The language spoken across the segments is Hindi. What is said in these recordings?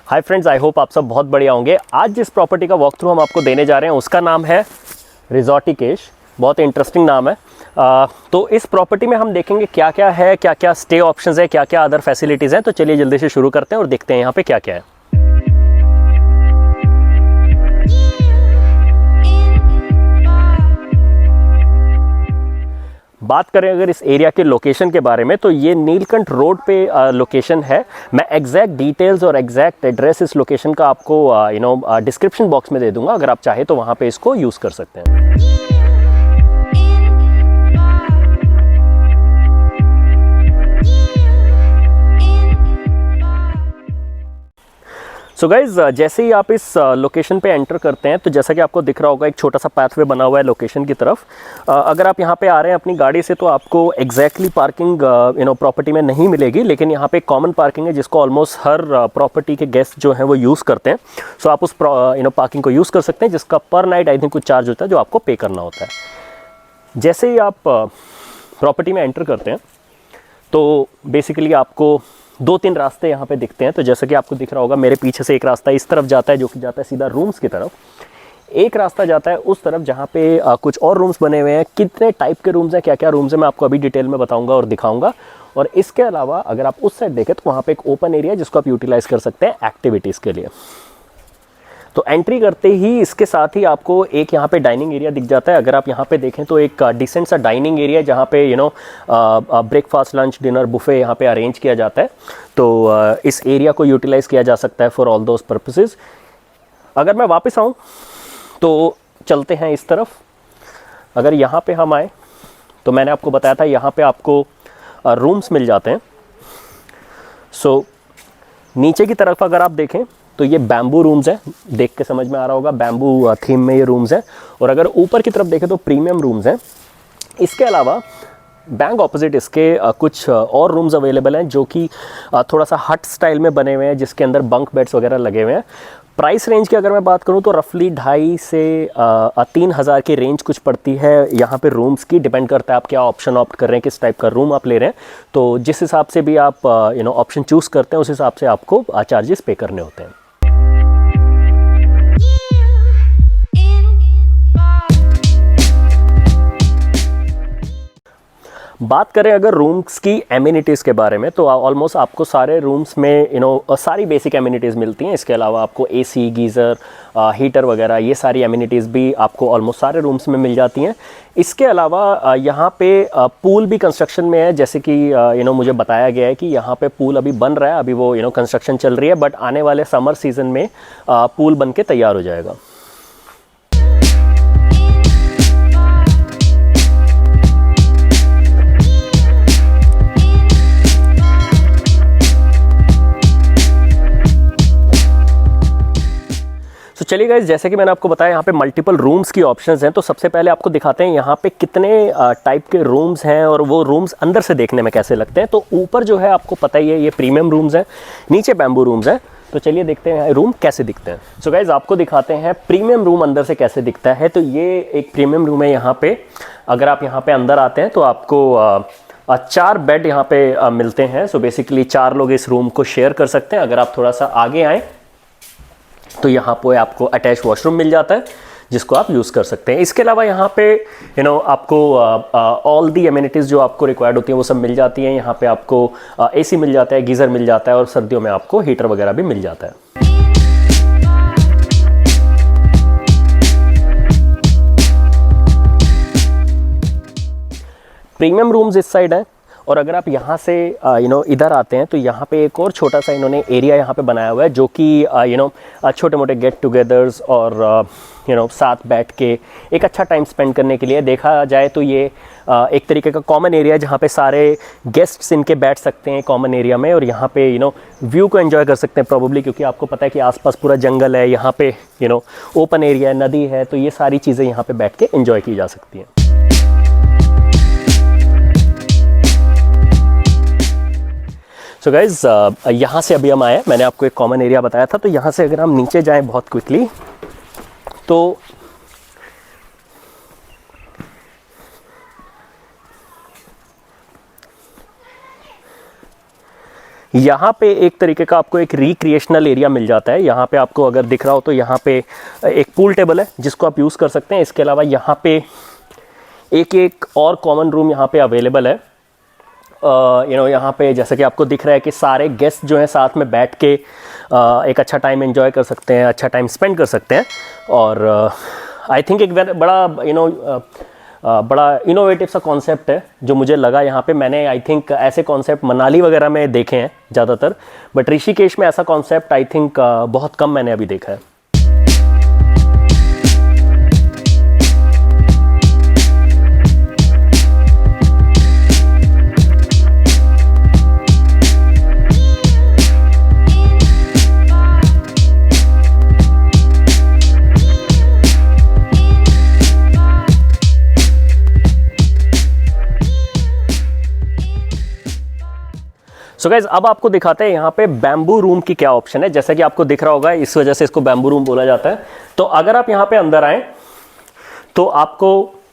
हाय फ्रेंड्स, आई होप आप सब बहुत बढ़िया होंगे। आज जिस प्रॉपर्टी का वॉक थ्रू हम आपको देने जा रहे हैं उसका नाम है रिजॉर्टिकेश। बहुत इंटरेस्टिंग नाम है। तो इस प्रॉपर्टी में हम देखेंगे क्या क्या है, क्या क्या स्टे ऑप्शंस है, क्या क्या अदर फैसिलिटीज़ हैं। तो चलिए जल्दी से शुरू करते हैं और देखते हैं यहाँ पे क्या क्या है। बात करें अगर इस एरिया के लोकेशन के बारे में, तो ये नीलकंठ रोड पे लोकेशन है। मैं एग्जैक्ट डिटेल्स और एग्जैक्ट एड्रेस इस लोकेशन का आपको डिस्क्रिप्शन बॉक्स में दे दूंगा। अगर आप चाहे तो वहाँ पे इसको यूज़ कर सकते हैं। सो गाइज़, जैसे ही आप इस लोकेशन पे एंटर करते हैं तो जैसा कि आपको दिख रहा होगा एक छोटा सा पाथवे बना हुआ है लोकेशन की तरफ। अगर आप यहाँ पे आ रहे हैं अपनी गाड़ी से तो आपको एग्जैक्टली पार्किंग प्रॉपर्टी में नहीं मिलेगी, लेकिन यहाँ पे कॉमन पार्किंग है जिसको ऑलमोस्ट हर प्रॉपर्टी के गेस्ट जो हैं वो यूज़ करते हैं। सो आप उस पार्किंग को यूज़ कर सकते हैं, जिसका पर नाइट आई थिंक कुछ चार्ज होता है जो आपको पे करना होता है। जैसे ही आप प्रॉपर्टी में एंटर करते हैं तो बेसिकली आपको 2-3 रास्ते यहाँ पे दिखते हैं। तो जैसा कि आपको दिख रहा होगा मेरे पीछे से एक रास्ता इस तरफ जाता है जो कि जाता है सीधा रूम्स की तरफ। एक रास्ता जाता है उस तरफ जहाँ पे कुछ और रूम्स बने हुए हैं। कितने टाइप के रूम्स हैं, क्या क्या रूम्स हैं, मैं आपको अभी डिटेल में बताऊंगा और दिखाऊंगा। और इसके अलावा अगर आप उस साइड देखें तो वहाँ पे एक ओपन एरिया है जिसको आप यूटिलाइज़ कर सकते हैं एक्टिविटीज़ के लिए। तो एंट्री करते ही इसके साथ ही आपको एक यहाँ पे डाइनिंग एरिया दिख जाता है। अगर आप यहाँ पे देखें तो एक डिसेंट सा डाइनिंग एरिया है जहाँ पे ब्रेकफास्ट, लंच, डिनर, बुफे यहाँ पे अरेंज किया जाता है। तो इस एरिया को यूटिलाइज़ किया जा सकता है फॉर ऑल दोज पर्पसेस। अगर मैं वापस आऊँ तो चलते हैं इस तरफ। अगर यहाँ पे हम आए तो मैंने आपको बताया था यहाँ पे आपको रूम्स मिल जाते हैं। सो नीचे की तरफ अगर आप देखें तो ये बैम्बू रूम्स हैं, देख के समझ में आ रहा होगा बैम्बू थीम में ये रूम्स हैं। और अगर ऊपर की तरफ देखें तो प्रीमियम रूम्स हैं। इसके अलावा बैंक ऑपोजिट इसके कुछ और रूम्स अवेलेबल हैं जो कि थोड़ा सा हट स्टाइल में बने हुए हैं, जिसके अंदर बंक बेड्स वगैरह लगे हुए हैं। प्राइस रेंज की अगर मैं बात करूं तो रफली 2,500 से 3,000 की रेंज कुछ पड़ती है यहाँ पे रूम्स की। डिपेंड करता है आप क्या ऑप्शन ऑप्ट कर रहे हैं, किस टाइप का रूम आप ले रहे हैं। तो जिस हिसाब से भी आप ऑप्शन चूज़ करते हैं उस हिसाब से आपको चार्जेस पे करने होते हैं। बात करें अगर रूम्स की एमिनिटीज़ के बारे में तो ऑलमोस्ट आपको सारे रूम्स में सारी बेसिक एमिनिटीज़ मिलती हैं। इसके अलावा आपको एसी, गीज़र, हीटर वगैरह ये सारी एमिनिटीज़ भी आपको ऑलमोस्ट सारे रूम्स में मिल जाती हैं। इसके अलावा यहाँ पे पूल भी कंस्ट्रक्शन में है। जैसे कि मुझे बताया गया है कि यहाँ पे पूल अभी बन रहा है, अभी वो कंस्ट्रक्शन चल रही है, बट आने वाले समर सीज़न में पूल बन के तैयार हो जाएगा। तो चलिए गाइस, जैसे कि मैंने आपको बताया यहाँ पे मल्टीपल रूम्स की ऑप्शंस हैं। तो सबसे पहले आपको दिखाते हैं यहाँ पे कितने टाइप के रूम्स हैं और वो रूम्स अंदर से देखने में कैसे लगते हैं। तो ऊपर जो है आपको पता ही है ये प्रीमियम रूम्स हैं, नीचे बैम्बू रूम्स हैं। तो चलिए देखते हैं रूम कैसे दिखते हैं। सो गाइस, आपको दिखाते हैं प्रीमियम रूम अंदर से कैसे दिखता है। तो ये एक प्रीमियम रूम है यहाँ पे। अगर आप यहाँ पे अंदर आते हैं तो आपको 4 बेड यहाँ पे मिलते हैं। सो बेसिकली 4 लोग इस रूम को शेयर कर सकते हैं। अगर आप थोड़ा सा आगे आएँ तो यहाँ पे आपको अटैच वॉशरूम मिल जाता है जिसको आप यूज़ कर सकते हैं। इसके अलावा यहाँ पे आपको ऑल दी एमिनिटीज़ जो आपको रिक्वायर्ड होती है वो सब मिल जाती हैं। यहाँ पे आपको एसी मिल जाता है, गीज़र मिल जाता है और सर्दियों में आपको हीटर वगैरह भी मिल जाता है। प्रीमियम रूम्स इस साइड हैं। और अगर आप यहाँ से इधर आते हैं तो यहाँ पे एक और छोटा सा इन्होंने एरिया यहाँ पे बनाया हुआ है जो कि छोटे मोटे गेट टुगेदर्स और साथ बैठ के एक अच्छा टाइम स्पेंड करने के लिए देखा जाए तो ये एक तरीके का कॉमन एरिया जहाँ पे सारे गेस्ट्स इनके बैठ सकते हैं कॉमन एरिया में। और यहाँ पे व्यू को एंजॉय कर सकते हैं प्रॉब्ली, क्योंकि आपको पता है कि आसपास पूरा जंगल है, यहाँ पे ओपन एरिया है, नदी है, तो ये सारी चीज़ें यहाँ पे बैठ के एंजॉय की जा सकती हैं। सो गाइज़, यहाँ से अभी हम आए, मैंने आपको एक कॉमन एरिया बताया था। तो यहाँ से अगर हम नीचे जाएं बहुत क्विकली तो यहाँ पे एक तरीके का आपको एक रिक्रिएशनल एरिया मिल जाता है। यहाँ पे आपको अगर दिख रहा हो तो यहाँ पे एक पूल टेबल है जिसको आप यूज़ कर सकते हैं। इसके अलावा यहाँ पे एक और कॉमन रूम यहाँ पे अवेलेबल है। यहाँ पे जैसे कि आपको दिख रहा है कि सारे गेस्ट जो हैं साथ में बैठ के एक अच्छा टाइम एंजॉय कर सकते हैं, अच्छा टाइम स्पेंड कर सकते हैं। और आई थिंक एक बड़ा बड़ा इनोवेटिव सा कॉन्सेप्ट है जो मुझे लगा यहाँ पे। मैंने आई थिंक ऐसे कॉन्सेप्ट मनाली वगैरह में देखे हैं ज़्यादातर, बट ऋषिकेश में ऐसा कॉन्सेप्ट आई थिंक बहुत कम मैंने अभी देखा है। सो गाइज अब आपको दिखाते हैं यहाँ पे बैम्बू रूम की क्या ऑप्शन है। जैसा कि आपको दिख रहा होगा इस वजह से इसको बैम्बू रूम बोला जाता है। तो अगर आप यहाँ पे अंदर आए तो आपको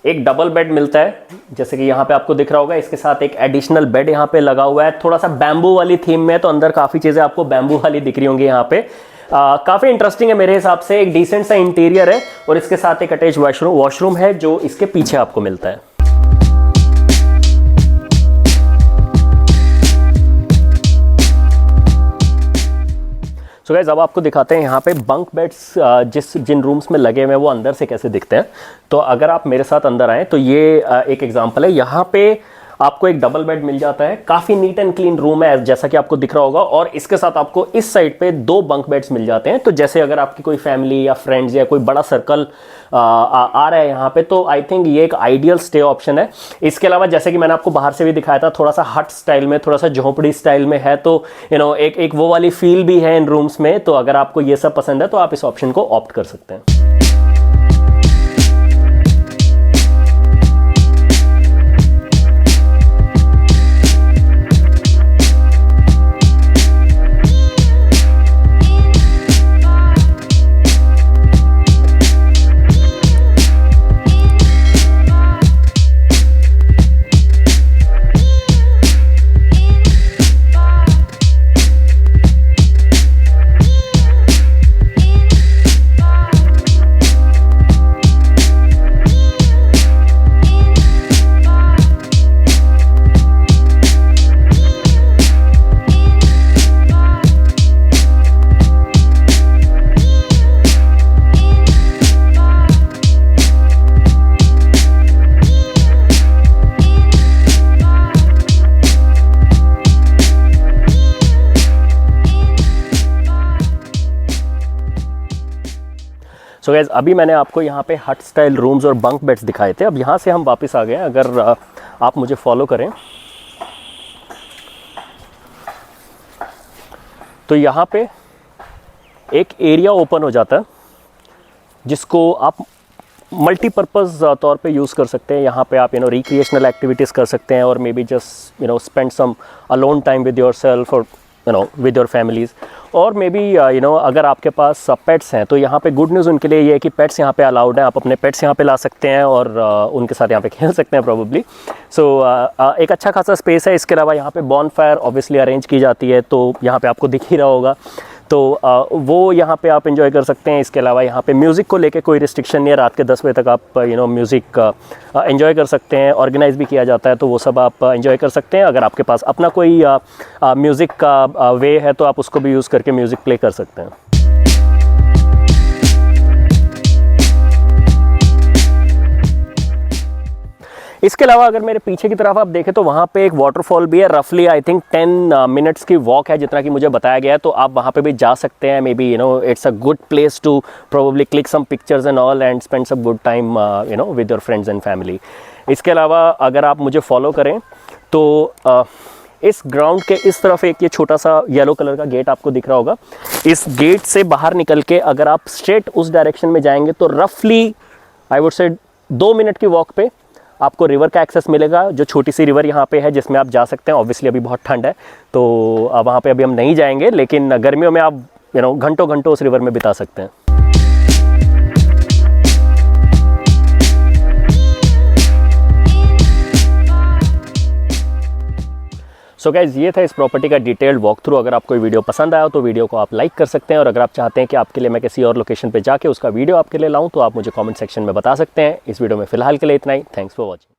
एक डबल बेड मिलता है, जैसे कि यहाँ पे आपको दिख रहा होगा। इसके साथ एक एडिशनल बेड यहाँ पे लगा हुआ है, थोड़ा सा बैम्बू वाली थीम में, तो अंदर काफ़ी चीज़ें आपको बैम्बू वाली दिख रही होंगी यहाँ पे। काफ़ी इंटरेस्टिंग है मेरे हिसाब से। एक डिसेंट सा इंटीरियर है और इसके साथ एक अटैच वॉशरूम है जो इसके पीछे आपको मिलता है। सो गाइस अब आपको दिखाते हैं यहाँ पे बंक बेड्स जिन रूम्स में लगे हुए हैं वो अंदर से कैसे दिखते हैं। तो अगर आप मेरे साथ अंदर आएँ तो ये एक एग्जांपल है। यहाँ पे आपको एक डबल बेड मिल जाता है, काफ़ी नीट एंड क्लीन रूम है जैसा कि आपको दिख रहा होगा। और इसके साथ आपको इस साइड पे 2 बंक बेड्स मिल जाते हैं। तो जैसे अगर आपकी कोई फैमिली या फ्रेंड्स या कोई बड़ा सर्कल आ रहा है यहाँ पे, तो आई थिंक ये एक आइडियल स्टे ऑप्शन है। इसके अलावा जैसे कि मैंने आपको बाहर से भी दिखाया था, थोड़ा सा हट स्टाइल में, थोड़ा सा झोपड़ी स्टाइल में है, तो एक वो वाली फील भी है इन रूम्स में। तो अगर आपको ये सब पसंद है तो आप इस ऑप्शन को ऑप्ट कर सकते हैं। सो गाइस अभी मैंने आपको यहाँ पे हट स्टाइल रूम्स और बंक बेड्स दिखाए थे। अब यहाँ से हम वापस आ गए हैं। अगर आप मुझे फॉलो करें तो यहाँ पे एक एरिया ओपन हो जाता है जिसको आप मल्टीपर्पज़ तौर पे यूज़ कर सकते हैं। यहाँ पे आप रिक्रिएशनल एक्टिविटीज़ कर सकते हैं और maybe just spend some alone time with yourself और विद योर फैमिलीज़। और मे बी अगर आपके पास पेट्स हैं तो यहाँ पे गुड न्यूज़ उनके लिए ये है कि पेट्स यहाँ पे अलाउड हैं। आप अपने पेट्स यहाँ पे ला सकते हैं और उनके साथ यहाँ पे खेल सकते हैं प्रॉब्ली। सो एक अच्छा खासा स्पेस है। इसके अलावा यहाँ पे बॉनफायर ऑब्वियसली अरेंज की जाती है, तो यहाँ पे आपको दिख ही रहा होगा, तो वो यहाँ पे आप एंजॉय कर सकते हैं। इसके अलावा यहाँ पे म्यूज़िक को लेके कोई रिस्ट्रिक्शन नहीं है। रात के 10 बजे तक आप म्यूज़िक एंजॉय कर सकते हैं। ऑर्गेनाइज भी किया जाता है, तो वो सब आप एंजॉय कर सकते हैं। अगर आपके पास अपना कोई म्यूज़िक का वे है तो आप उसको भी यूज़ करके म्यूज़िक प्ले कर सकते हैं। इसके अलावा अगर मेरे पीछे की तरफ आप देखें तो वहाँ पे एक वाटरफॉल भी है। रफली आई थिंक 10 मिनट्स की वॉक है जितना कि मुझे बताया गया है, तो आप वहाँ पे भी जा सकते हैं। Maybe it's a good place to probably click some pictures and all and spend some good time with your friends and family. इसके अलावा अगर आप मुझे फॉलो करें तो इस ग्राउंड के इस तरफ एक ये छोटा सा येलो कलर का गेट आपको दिख रहा होगा। इस गेट से बाहर निकल के अगर आप स्ट्रेट उस डायरेक्शन में जाएंगे तो रफली आई वुड से 2 मिनट की वॉक पे आपको रिवर का एक्सेस मिलेगा। जो छोटी सी रिवर यहाँ पे है जिसमें आप जा सकते हैं। ऑब्वियसली अभी बहुत ठंड है तो वहाँ पे अभी हम नहीं जाएंगे, लेकिन गर्मियों में आप घंटों घंटों उस रिवर में बिता सकते हैं। सो गाइज ये था इस प्रॉपर्टी का डिटेल्ड वॉक थ्रू। अगर आपको वीडियो पसंद आया तो वीडियो को आप लाइक कर सकते हैं, और अगर आप चाहते हैं कि आपके लिए मैं किसी और लोकेशन पे जाके उसका वीडियो आपके लिए लाऊं तो आप मुझे कमेंट सेक्शन में बता सकते हैं। इस वीडियो में फिलहाल के लिए इतना ही। Thanks for watching.